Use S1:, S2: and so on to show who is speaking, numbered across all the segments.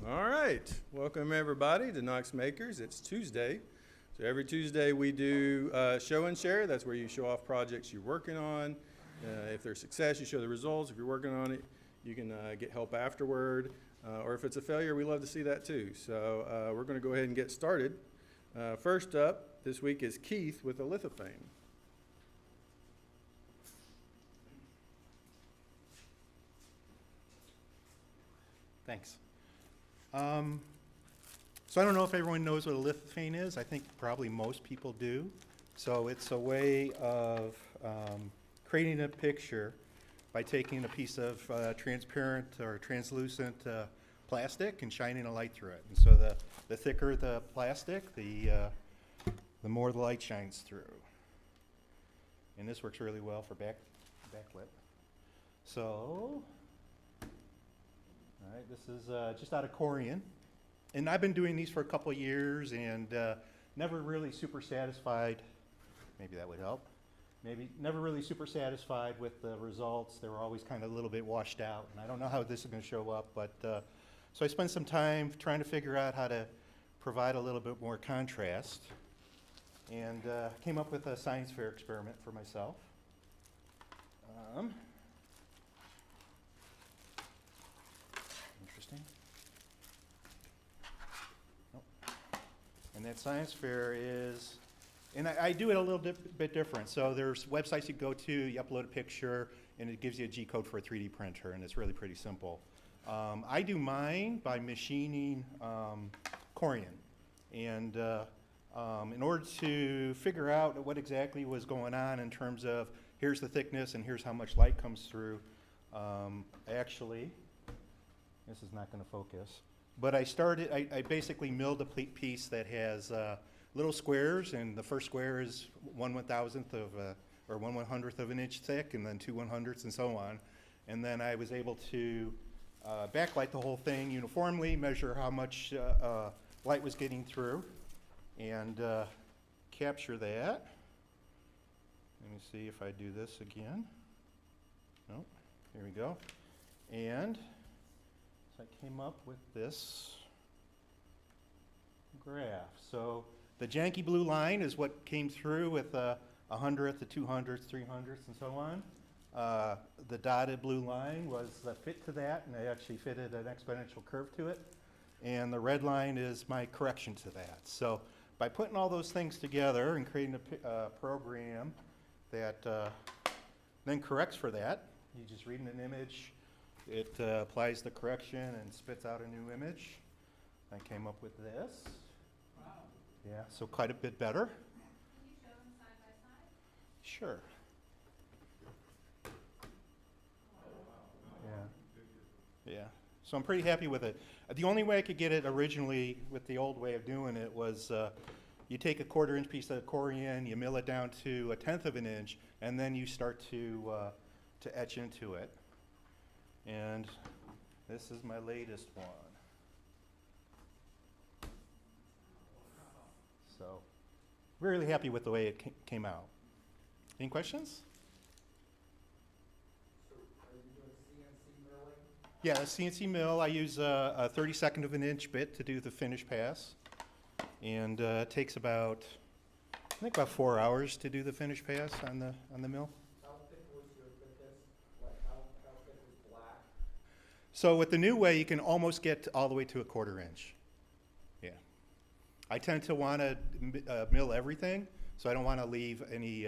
S1: All right, welcome everybody to Knox Makers. It's Tuesday, so every Tuesday we do show and share. That's where you show off projects you're working on. If there's success, you show the results. If you're working on it, you can get help afterward. Or if it's a failure, we love to see that too. So we're going to go ahead and get started. First up this week is Keith with a lithophane.
S2: Thanks. So I don't know if everyone knows what a lithophane is. I think probably most people do. So it's a way of creating a picture by taking a piece of transparent or translucent plastic and shining a light through it. And so the thicker the plastic, the more the light shines through. And this works really well for backlit. So, all right, this is just out of Korean. And I've been doing these for a couple of years and never really super satisfied. Maybe that would help. Maybe never really super satisfied with the results. They were always kind of a little bit washed out. And I don't know how this is going to show up, but so I spent some time trying to figure out how to provide a little bit more contrast and came up with a science fair experiment for myself. Interesting. And that science fair is, and I do it a little bit different. So there's websites you go to, you upload a picture, and it gives you a G code for a 3D printer, and it's really pretty simple. I do mine by machining corian. And in order to figure out what exactly was going on in terms of here's the thickness and here's how much light comes through, actually, this is not going to focus. But I basically milled a piece that has little squares, and the first square is 1/1000th of, or 1/100th of an inch thick, and then 2/100ths, and so on. And then I was able to backlight the whole thing uniformly, measure how much light was getting through, and capture that. Let me see if I do this again. Nope, here we go. And so I came up with this graph. So the janky blue line is what came through with a 100th, a 200th, 300ths, and so on. The dotted blue line was the fit to that, and I actually fitted an exponential curve to it. And the red line is my correction to that. So by putting all those things together and creating a program that then corrects for that, you just read an image, it applies the correction and spits out a new image. I came up with this. Wow. Yeah, so quite a bit better.
S3: Can you show them side by side?
S2: Sure. Yeah. Yeah. So I'm pretty happy with it. The only way I could get it originally with the old way of doing it was you take a 1/4 inch piece of corian, you mill it down to 1/10 of an inch, and then you start to etch into it. And this is my latest one. So, really happy with the way it came out. Any questions?
S4: So are you doing CNC milling?
S2: Yeah, a CNC mill. I use a 32nd of an inch bit to do the finish pass. And it takes about, I think about 4 hours to do the finish pass on the mill.
S4: How thick was your thickness? Like how thick was black?
S2: So with the new way, you can almost get all the way to a 1/4 inch. Yeah. I tend to want to mill everything, so I don't want to leave any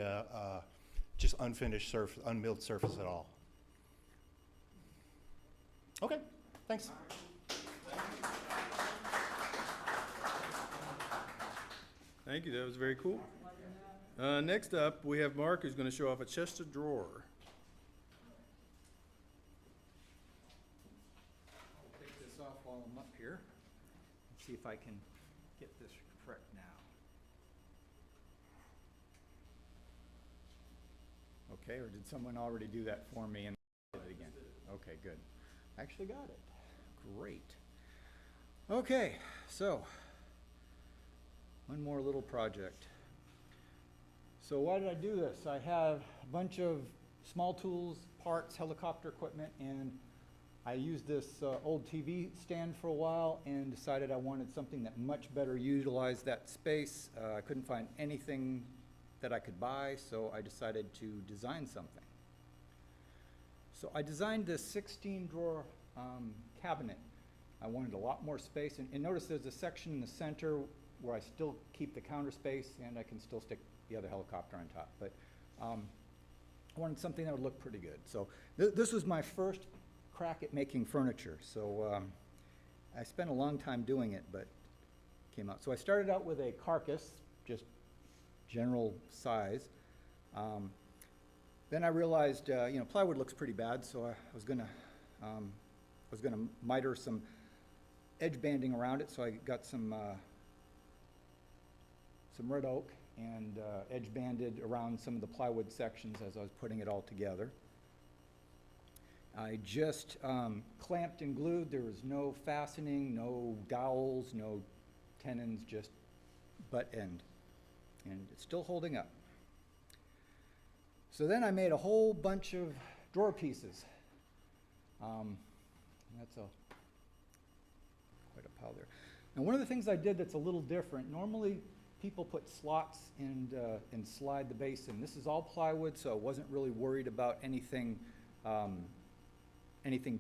S2: just unfinished surface, unmilled surface at all. Okay, thanks.
S1: Thank you, that was very cool. Next up, we have Mark who's going to show off a chest of drawer.
S5: I'll take this off while I'm up here and see if I can get this correct now. Okay, or did someone already do that for me and did it again? Okay, good. I actually got it. Great. Okay, so one more little project. So why did I do this? I have a bunch of small tools, parts, helicopter equipment, and I used this old TV stand for a while and decided I wanted something that much better utilized that space. I couldn't find anything that I could buy, so I decided to design something. So I designed this 16-drawer cabinet. I wanted a lot more space, and notice there's a section in the center where I still keep the counter space and I can still stick the other helicopter on top. But I wanted something that would look pretty good. So this was my first crack at making furniture. So I spent a long time doing it, but it came out. So I started out with a carcass, just general size. Then I realized, plywood looks pretty bad, so I was gonna miter some edge banding around it. So I got some red oak and edge banded around some of the plywood sections as I was putting it all together. I just clamped and glued. There was no fastening, no dowels, no tenons, just butt end. And it's still holding up. So then I made a whole bunch of drawer pieces. That's quite a pile there. Now, one of the things I did that's a little different, normally people put slots and slide the base in. This is all plywood, so I wasn't really worried about anything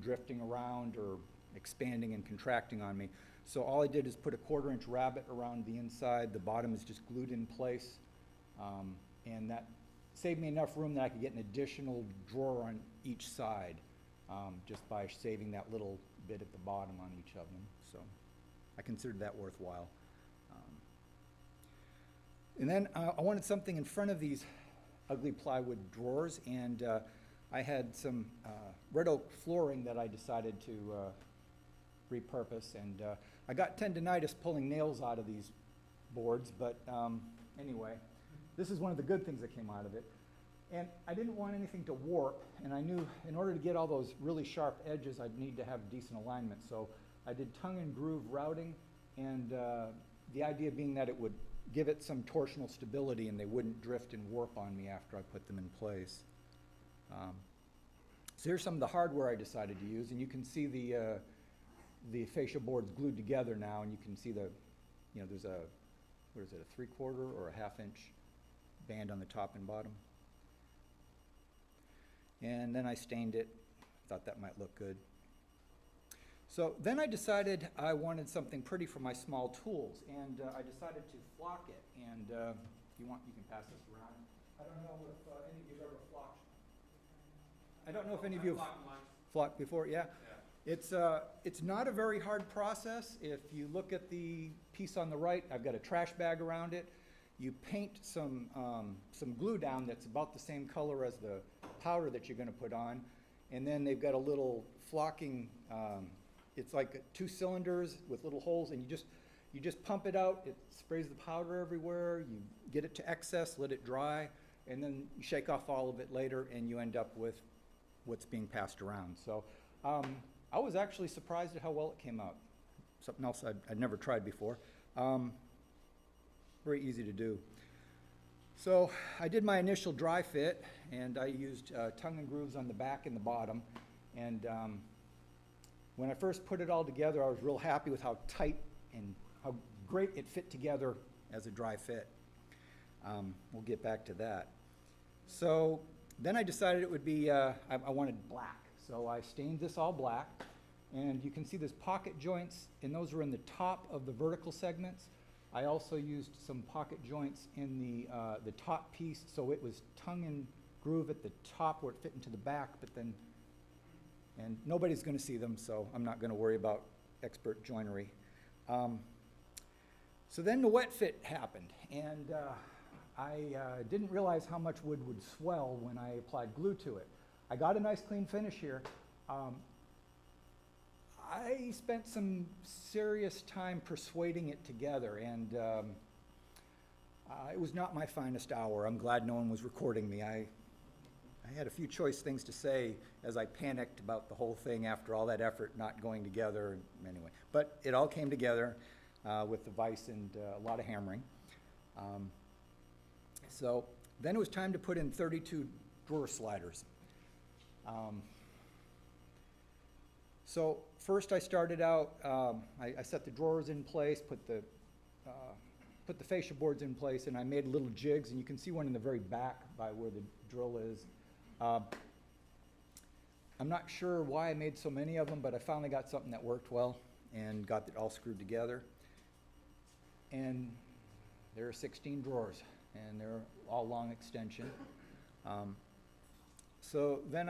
S5: drifting around or expanding and contracting on me. So all I did is put a 1/4-inch rabbet around the inside. The bottom is just glued in place. And that saved me enough room that I could get an additional drawer on each side just by saving that little bit at the bottom on each of them. So I considered that worthwhile. And then I wanted something in front of these ugly plywood drawers, and I had some red oak flooring that I decided to repurpose, and I got tendinitis pulling nails out of these boards, but anyway, this is one of the good things that came out of it. And I didn't want anything to warp, and I knew in order to get all those really sharp edges, I'd need to have decent alignment. So I did tongue and groove routing, and the idea being that it would give it some torsional stability and they wouldn't drift and warp on me after I put them in place. So here's some of the hardware I decided to use, and you can see the fascia boards glued together now, and you can see there's a, what is it, a 3/4 or a 1/2-inch band on the top and bottom. And then I stained it, thought that might look good. So then I decided I wanted something pretty for my small tools, and I decided to flock it. And if you want, you can pass this around. I don't know if any of you have ever flocked. I don't know if any of you have flocked before. Yeah. It's not a very hard process. If you look at the piece on the right, I've got a trash bag around it. You paint some glue down that's about the same color as the powder that you're going to put on, and then they've got a little flocking. It's like 2 cylinders with little holes, and you just pump it out. It sprays the powder everywhere. You get it to excess, let it dry, and then you shake off all of it later, and you end up with what's being passed around. So I was actually surprised at how well it came out. Something else I'd never tried before. Very easy to do. So I did my initial dry fit, and I used tongue and grooves on the back and the bottom. And when I first put it all together, I was real happy with how tight and how great it fit together as a dry fit. We'll get back to that. So then I decided it would be, I wanted black. So I stained this all black, and you can see there's pocket joints, and those are in the top of the vertical segments. I also used some pocket joints in the top piece, so it was tongue and groove at the top where it fit into the back, but then, and nobody's going to see them, so I'm not going to worry about expert joinery. So then the wet fit happened, and I didn't realize how much wood would swell when I applied glue to it. I got a nice clean finish here. I spent some serious time persuading it together, and it was not my finest hour. I'm glad no one was recording me. I had a few choice things to say as I panicked about the whole thing after all that effort not going together. Anyway, but it all came together with the vise and a lot of hammering. So then it was time to put in 32 drawer sliders. So first I started out, I set the drawers in place, put the fascia boards in place, and I made little jigs, and you can see one in the very back by where the drill is. I'm not sure why I made so many of them, but I finally got something that worked well and got it all screwed together. And there are 16 drawers, and they're all long extension. So then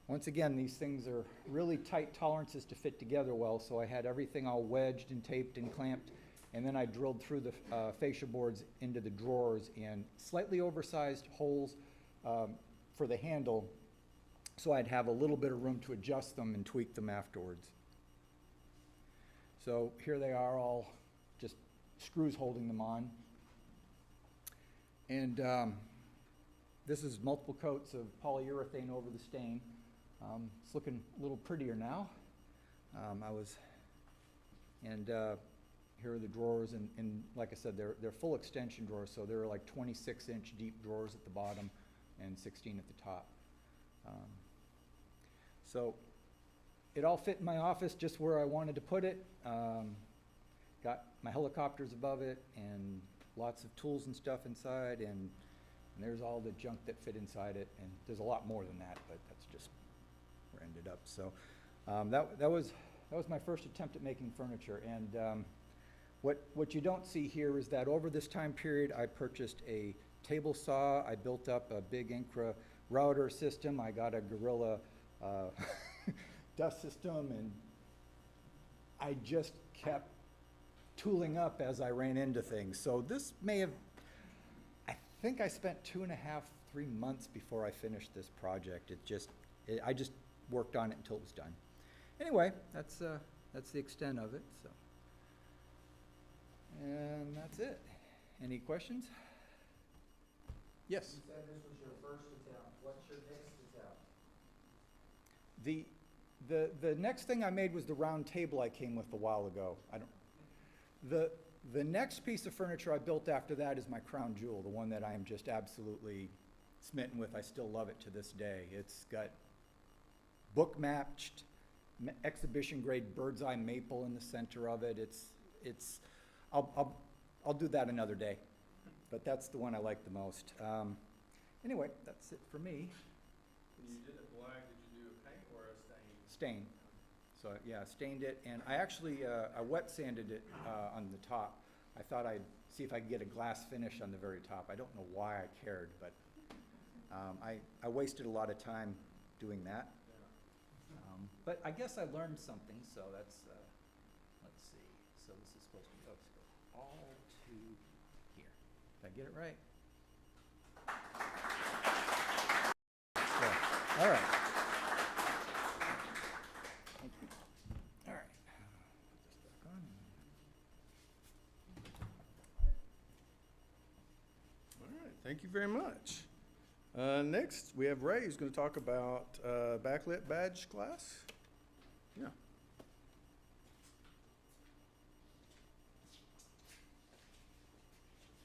S5: once again, these things are really tight tolerances to fit together well, so I had everything all wedged and taped and clamped, and then I drilled through the fascia boards into the drawers in slightly oversized holes for the handle, so I'd have a little bit of room to adjust them and tweak them afterwards. So here they are, all just screws holding them on. And this is multiple coats of polyurethane over the stain. It's looking a little prettier now. Here are the drawers, and like I said, they're full extension drawers, so they're like 26-inch deep drawers at the bottom and 16 at the top. So it all fit in my office just where I wanted to put it. Got my helicopters above it and lots of tools and stuff inside, and there's all the junk that fit inside it, and there's a lot more than that, but that's just where I ended up. So that was my first attempt at making furniture, and what you don't see here is that over this time period I purchased a table saw, I built up a big Incra router system, I got a Gorilla dust system, and I just kept tooling up as I ran into things. So this may have, I think I spent 2.5, 3 months before I finished this project. I just worked on it until it was done. Anyway, that's the extent of it. So, and that's it. Any questions? Yes.
S4: You said this was your first attempt. What's your next attempt?
S5: The next thing I made was the round table I came with a while ago. The next piece of furniture I built after that is my crown jewel, the one that I am just absolutely smitten with. I still love it to this day. It's got book matched exhibition grade bird's eye maple in the center of it. I'll do that another day, but that's the one I like the most. Anyway, that's it for me.
S1: When you did it black, did you do a paint or a stain?
S5: Stain. So yeah, stained it, and I actually I wet sanded it on the top. I thought I'd see if I could get a glass finish on the very top. I don't know why I cared, but I wasted a lot of time doing that. But I guess I learned something, so that's, let's see. So this is supposed to go all to here. Did I get it right? Yeah. All right. Thank you. All right. Put this back on.
S1: All right, thank you very much. Next, we have Ray who's going to talk about Backlit badge class. Yeah.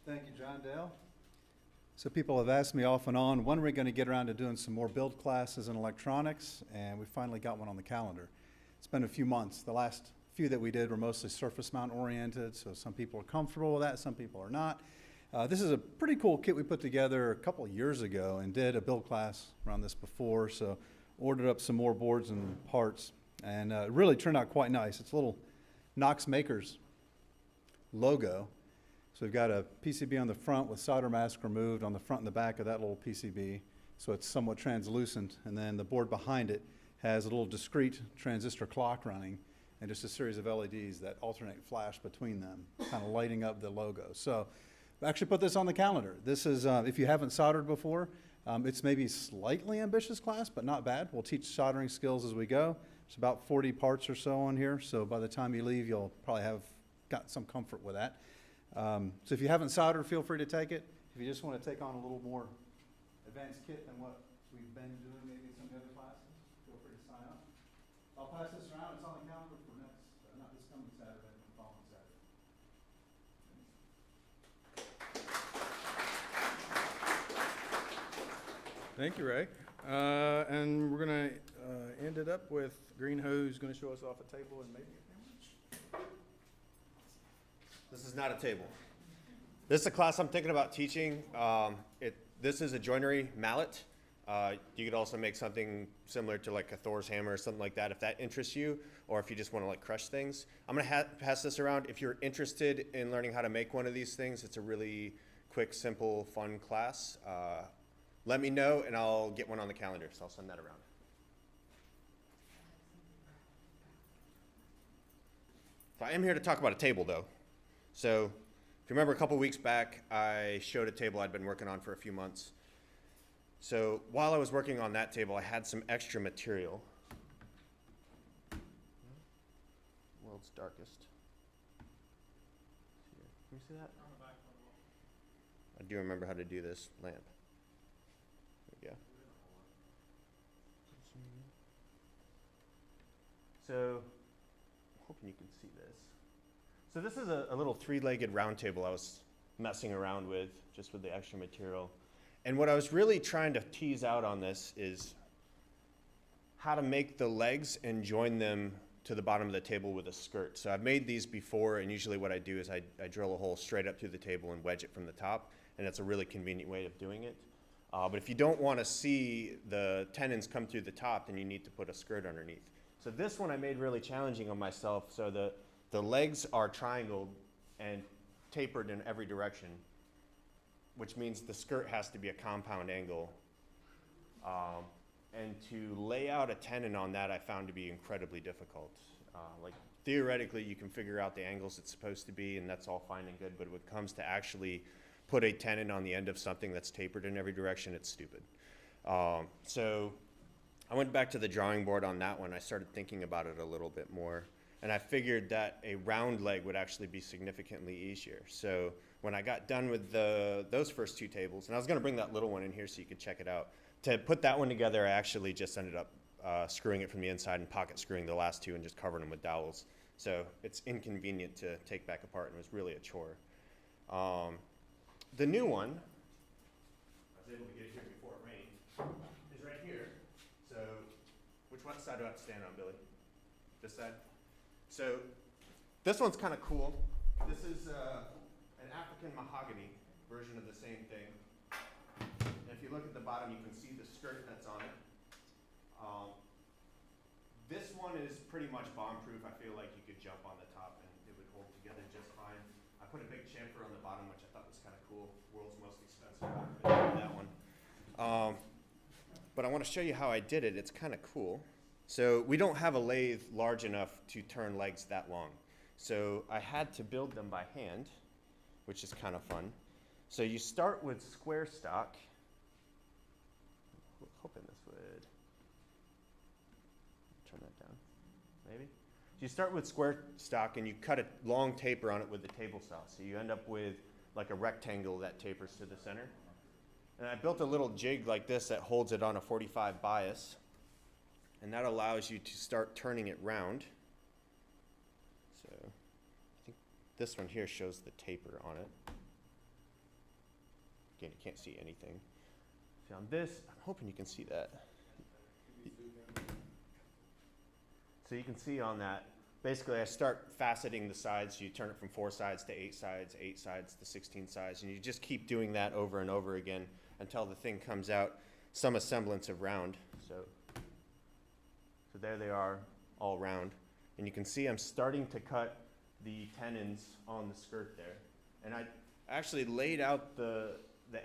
S6: Thank you, John Dale. So people have asked me off and on, when are we going to get around to doing some more build classes in electronics? And we finally got one on the calendar. It's been a few months. The last few that we did were mostly surface mount oriented, so some people are comfortable with that, some people are not. This is a pretty cool kit we put together a couple of years ago and did a build class around this before, so ordered up some more boards and parts, and it really turned out quite nice. It's a little Knox Makers logo. So we've got a PCB on the front with solder mask removed on the front and the back of that little PCB, so it's somewhat translucent, and then the board behind it has a little discrete transistor clock running and just a series of LEDs that alternate flash between them, kind of lighting up the logo. So we actually put this on the calendar. This is, if you haven't soldered before, it's maybe slightly ambitious class, but not bad. We'll teach soldering skills as we go. It's about 40 parts or so on here, so by the time you leave, you'll probably have got some comfort with that. So if you haven't soldered, feel free to take it. If you just want to take on a little more advanced kit than what we've been doing maybe in some of the other classes, feel free to sign up. I'll pass this around. It's on the calendar for next, not this coming Saturday, but the following Saturday.
S1: Thank you, Ray. And we're going to ended up with Green Who's going to show us off a table and maybe a camera.
S7: This is not a table. This is a class I'm thinking about teaching. This is a joinery mallet. You could also make something similar to like a Thor's hammer or something like that if that interests you, or if you just want to like crush things. I'm going to pass this around. If you're interested in learning how to make one of these things, it's a really quick, simple, fun class. Let me know and I'll get one on the calendar, so I'll send that around. So I am here to talk about a table though. So if you remember a couple weeks back, I showed a table I'd been working on for a few months. So while I was working on that table, I had some extra material. World's darkest. Can you see that? I do remember how to do this lamp. There we go. So, hoping you can see this. So this is a little three-legged round table I was messing around with, just with the extra material. And what I was really trying to tease out on this is how to make the legs and join them to the bottom of the table with a skirt. So I've made these before, and usually what I do is I drill a hole straight up through the table and wedge it from the top, and that's a really convenient way of doing it. But if you don't want to see the tenons come through the top, then you need to put a skirt underneath. So this one I made really challenging on myself. So the legs are triangled and tapered in every direction, which means the skirt has to be a compound angle. And to lay out a tenon on that I found to be incredibly difficult. Like theoretically you can figure out the angles it's supposed to be and that's all fine and good, but when it comes to actually put a tenon on the end of something that's tapered in every direction, it's stupid. So I went back to the drawing board on that one. I started thinking about it a little bit more, and I figured that a round leg would actually be significantly easier. So when I got done with those first two tables, and I was going to bring that little one in here so you could check it out. To put that one together, I actually just ended up screwing it from the inside and pocket screwing the last two and just covering them with dowels. So it's inconvenient to take back apart, and it was really a chore. The new one, I was able to get it here before it rained, is right here. So which side do I have to stand on, Billy? This side? So this one's kind of cool. This is an African mahogany version of the same thing. And if you look at the bottom, you can see the skirt that's on it. This one is pretty much bomb-proof. I feel like you could jump on the top and it would hold together just fine. I put a big chamfer on the bottom, which I thought was kind of cool. World's most expensive one. That one. But I want to show you how I did it. It's kind of cool. So we don't have a lathe large enough to turn legs that long. So I had to build them by hand, which is kind of fun. So you start with square stock. Hoping this would turn that down, maybe. So you start with square stock and you cut a long taper on it with the table saw. So you end up with like a rectangle that tapers to the center. And I built a little jig like this that holds it on a 45 bias. And that allows you to start turning it round. So I think this one here shows the taper on it. Again, you can't see anything. See on this, I'm hoping you can see that. So you can see on that, basically I start faceting the sides. You turn it from 4 sides to 8 sides, 8 sides to 16 sides, and you just keep doing that over and over again until the thing comes out some semblance of round. So there they are, all round. And you can see I'm starting to cut the tenons on the skirt there. And I actually laid out the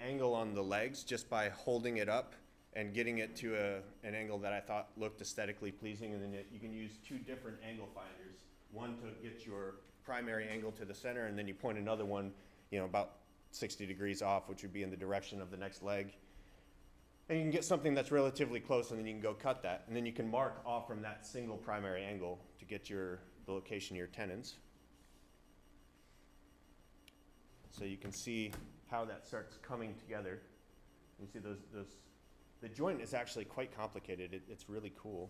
S7: angle on the legs just by holding it up and getting it to an angle that I thought looked aesthetically pleasing. And then you can use 2 different angle finders. One to get your primary angle to the center, and then you point another one, about 60 degrees off, which would be in the direction of the next leg. And you can get something that's relatively close, and then you can go cut that. And then you can mark off from that single primary angle to get the location of your tenons. So you can see how that starts coming together. You see the joint is actually quite complicated. It's really cool.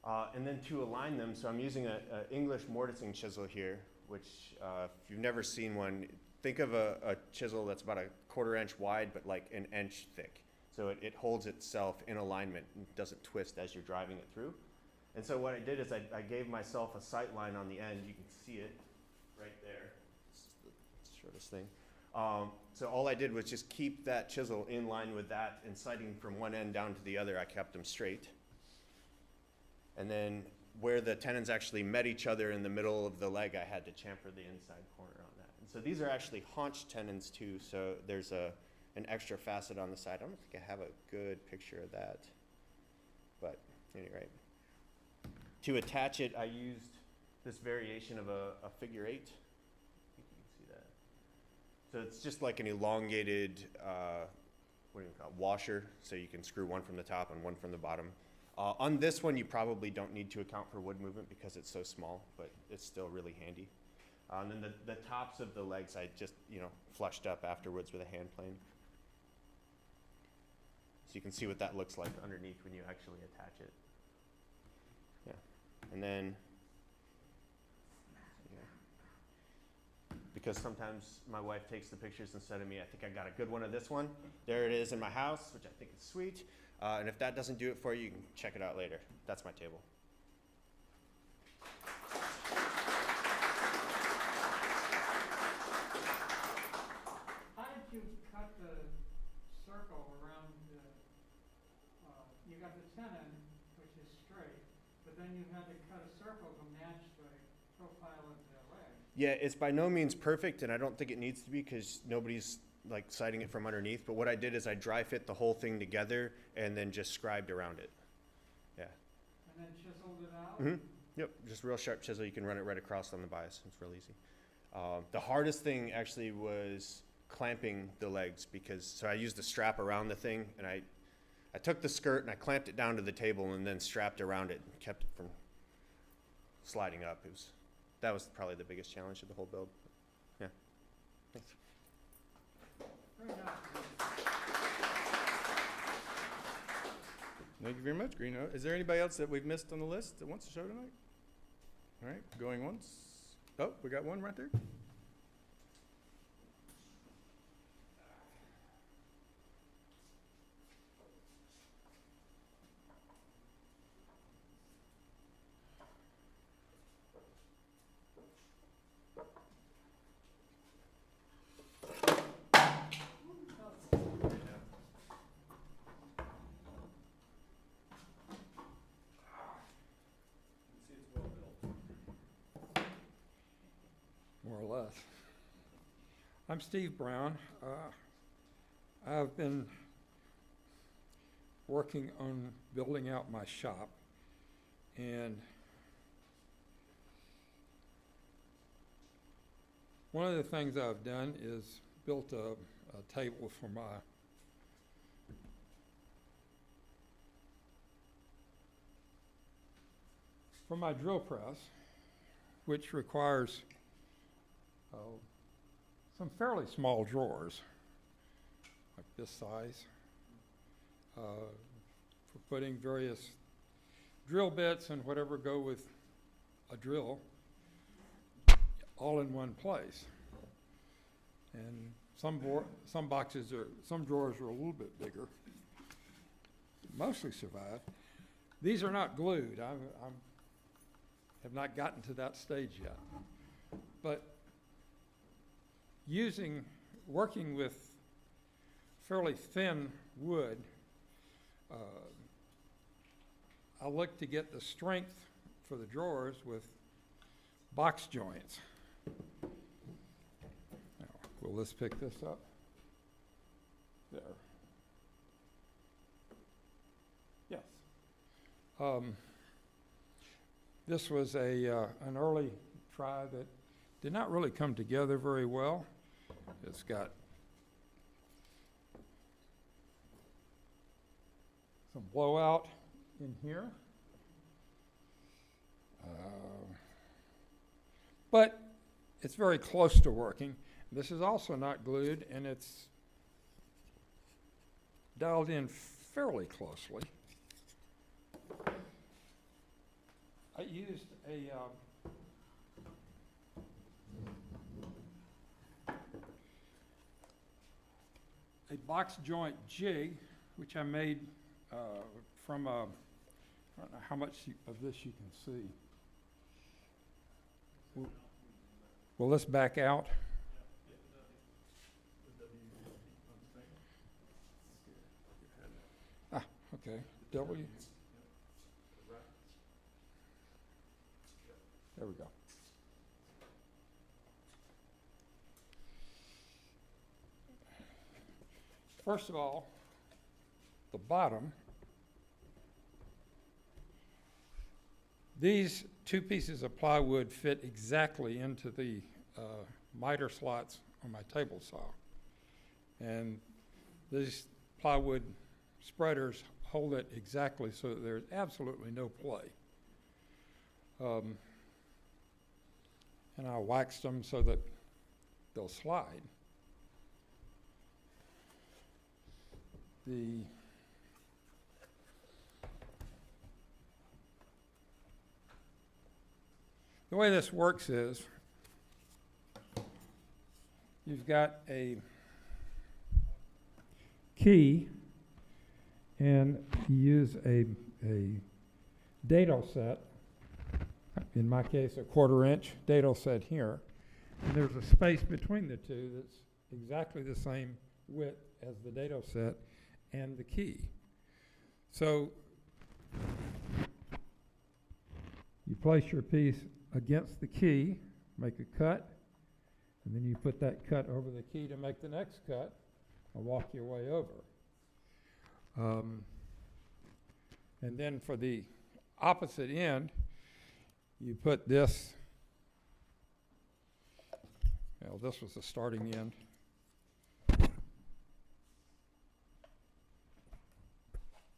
S7: And then to align them, so I'm using an English mortising chisel here, which if you've never seen one, think of a chisel that's about a 1/4 inch wide, but like an inch thick. So it holds itself in alignment and doesn't twist as you're driving it through. And so what I did is I gave myself a sight line on the end. You can see it right there. This is the shortest thing. So all I did was just keep that chisel in line with that, and sighting from one end down to the other, I kept them straight. And then where the tenons actually met each other in the middle of the leg, I had to chamfer the inside corner on that. And so these are actually haunch tenons too, so there's an extra facet on the side. I don't think I have a good picture of that, but anyway. To attach it, I used this variation of a figure 8. I think you can see that. So it's just like an elongated, what do you call it, washer, so you can screw one from the top and one from the bottom. On this one, you probably don't need to account for wood movement because it's so small, but it's still really handy. And then the tops of the legs, I just, flushed up afterwards with a hand plane. So you can see what that looks like underneath when you actually attach it. Yeah. And then, because sometimes my wife takes the pictures instead of me, I think I got a good one of this one. There it is in my house, which I think is sweet. And if that doesn't do it for you, you can check it out later. That's my table.
S8: How did you cut the circle around you got the tenon, which is straight, but then you had to cut a circle to match the profile of the leg?
S7: Yeah, it's by no means perfect, and I don't think it needs to be because nobody's like sighting it from underneath. But what I did is I dry fit the whole thing together and then just scribed around it. Yeah.
S8: And then chiseled it out?
S7: Mm-hmm. Yep, just real sharp chisel. You can run it right across on the bias. It's real easy. The hardest thing actually was clamping the legs so I used a strap around the thing, and I took the skirt and I clamped it down to the table and then strapped around it and kept it from sliding up. That was probably the biggest challenge of the whole build. Yeah, thanks.
S8: Very nice.
S1: Thank you very much, Greeno. Is there anybody else that we've missed on the list that wants to show tonight? All right, going once. Oh, we got one right there.
S9: More or less. I'm Steve Brown. I've been working on building out my shop, and one of the things I've done is built a table for my drill press, which requires some fairly small drawers, like this size, for putting various drill bits and whatever go with a drill all in one place. And some drawers are a little bit bigger. Mostly survive. These are not glued. I have not gotten to that stage yet. But working with fairly thin wood, I look to get the strength for the drawers with box joints. Now, will this pick this up? There. Yes. This was an early try that did not really come together very well. It's got some blowout in here. But it's very close to working. This is also not glued, and it's dialed in fairly closely. I used a box joint jig which I made from a, I don't know how much of this you can see. Will this back out? Ah, okay. W. There we go. First of all, the bottom, these two pieces of plywood fit exactly into the miter slots on my table saw. And these plywood spreaders hold it exactly so that there's absolutely no play. And I waxed them so that they'll slide. The way this works is you've got a key and you use a dado set, in my case a 1/4 inch dado set here, and there's a space between the two that's exactly the same width as the dado set and the key. So you place your piece against the key, make a cut, and then you put that cut over the key to make the next cut and walk your way over. And then for the opposite end, you put this, well, this was the starting end.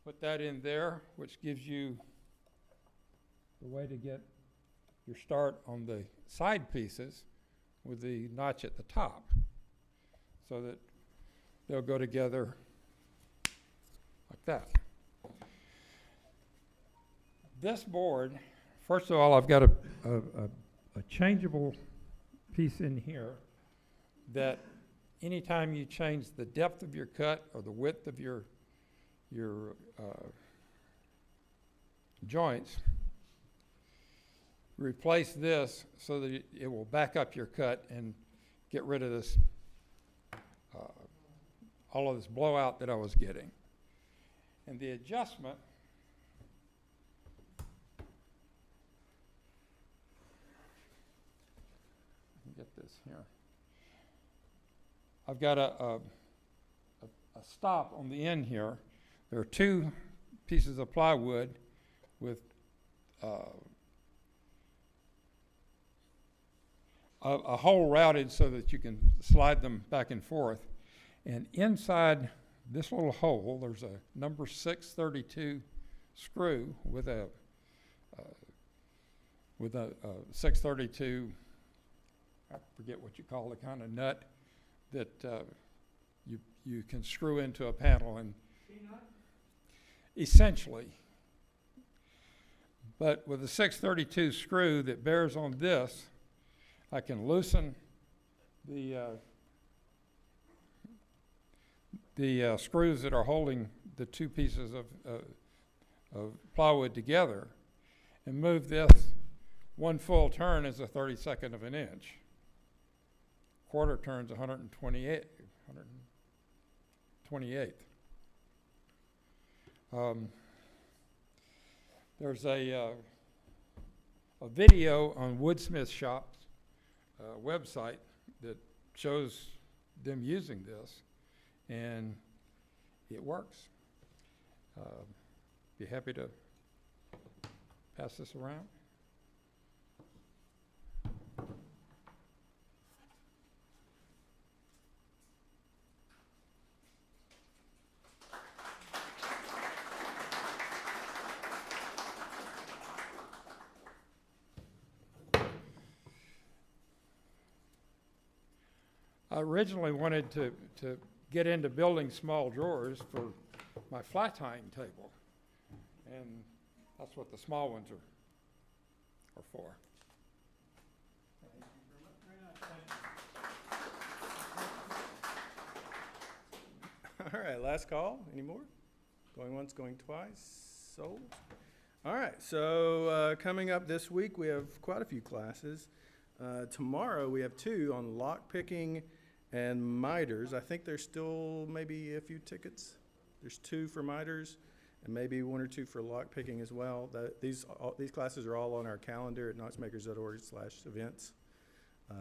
S9: Put that in there, which gives you the way to get your start on the side pieces with the notch at the top, so that they'll go together like that. This board, first of all, I've got a changeable piece in here that anytime you change the depth of your cut or the width of your joints, replace this so that it will back up your cut and get rid of this, all of this blowout that I was getting. And the adjustment, get this here. I've got a stop on the end here. There are two pieces of plywood with a hole routed so that you can slide them back and forth. And inside this little hole, there's a number 632 screw with a 632, I forget what you call the kind of nut that you can screw into a panel, and essentially. But with a 632 screw that bears on this, I can loosen the screws that are holding the two pieces of plywood together and move this one full turn as a 32nd of an inch. Quarter turn's 128. There's a video on Woodsmith Shop's website that shows them using this, and it works. Be happy to pass this around. I originally wanted to get into building small drawers for my fly tying table, and that's what the small ones are for.
S1: All right, last call. Any more? Going once, going twice, sold. All right, so coming up this week, we have quite a few classes. Tomorrow, we have 2 on lock picking and miters. I think there's still maybe a few tickets. There's 2 for miters and maybe 1 or 2 for lock picking as well. These classes are all on our calendar at knoxmakers.org/events.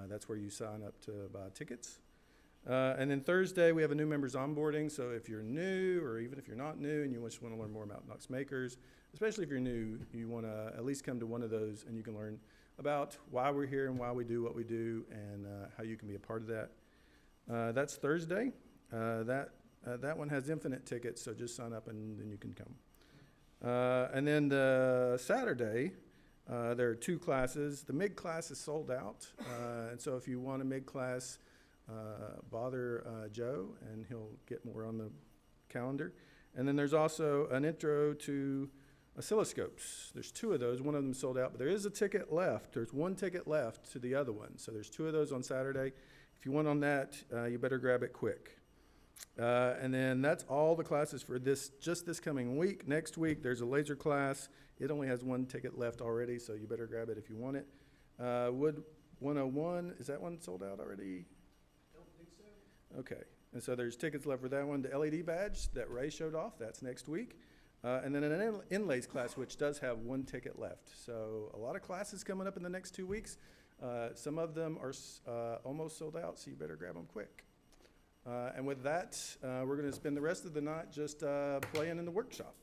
S1: That's where you sign up to buy tickets. And then Thursday, we have a new members onboarding. So if you're new, or even if you're not new and you just want to learn more about Knox Makers, especially if you're new, you want to at least come to one of those and you can learn about why we're here and why we do what we do and how you can be a part of that. That's Thursday. That one has infinite tickets, so just sign up and then you can come. And then Saturday, there are 2 classes. The MIG class is sold out, and so if you want a MIG class, bother Joe, and he'll get more on the calendar. And then there's also an intro to oscilloscopes. There's 2 of those. One of them sold out, but there is a ticket left. There's 1 ticket left to the other one. So there's 2 of those on Saturday. If you want on that, you better grab it quick. And then that's all the classes for just this coming week. Next week, there's a laser class. It only has 1 ticket left already, so you better grab it if you want it. Wood 101, is that one sold out already?
S4: Don't think so.
S1: Okay, and so there's tickets left for that one. The LED badge that Ray showed off, that's next week. And then an inlays class, which does have 1 ticket left. So a lot of classes coming up in the next 2 weeks. Some of them are almost sold out, so you better grab them quick. And with that, we're going to spend the rest of the night just playing in the workshop.